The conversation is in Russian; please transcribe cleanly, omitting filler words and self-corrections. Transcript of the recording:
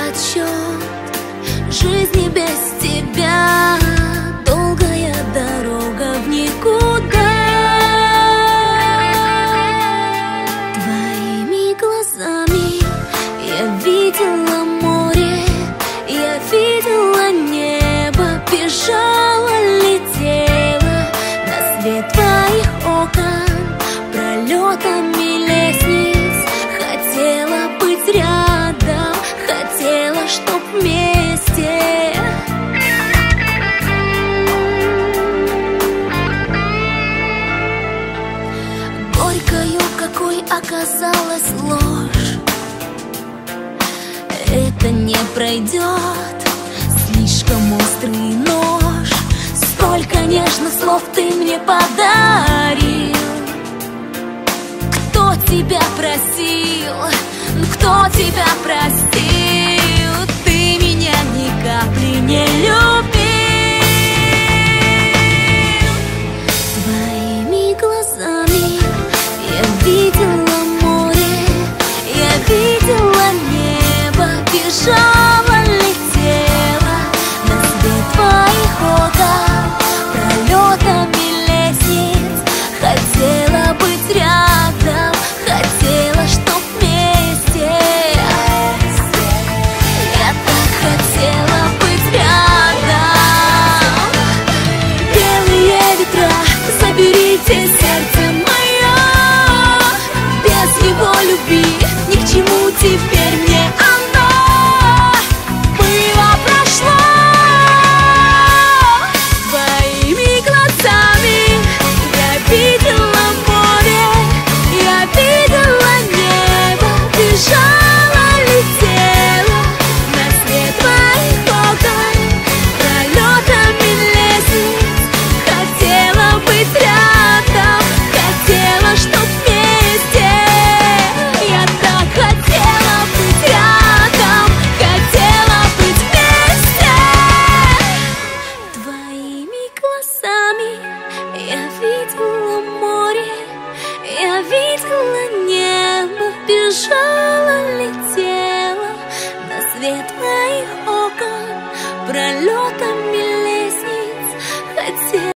отсчет жизни без тебя. Долгая дорога в никуда. Твоими глазами я видела море, я видела небо, бежала, летела на свет твоих окон, пролетами лестниц. Хотела быть рядом, хотела, чтоб вместе. Горькою, какой оказалась ложь, это не пройдет. Слишком острый нож, столько нежных слов ты мне подарил. Кто тебя просил? Кто тебя простил? Ты меня ни капли не любил. Твоими глазами я видела море, я видела небо, бежала, летела на свет твоих окон, пролетами лестниц. Хотела быть рядом, хотела, чтоб вместе. Я так хотела быть рядом. Белые ветра, заберите сердце мое. Без его любви ни к чему теперь мне оно. Было, прошло. Твоими глазами я видела море, я видела небо, бежала, летела на свет твоих окон, пролетами лестниц. Хотела быть рядом, хотела, чтоб вместе. Я так хотела быть рядом, хотела быть вместе. Твоими глазами я видела море, я видела небо, бежала, летела на свет твоих окон, пролетами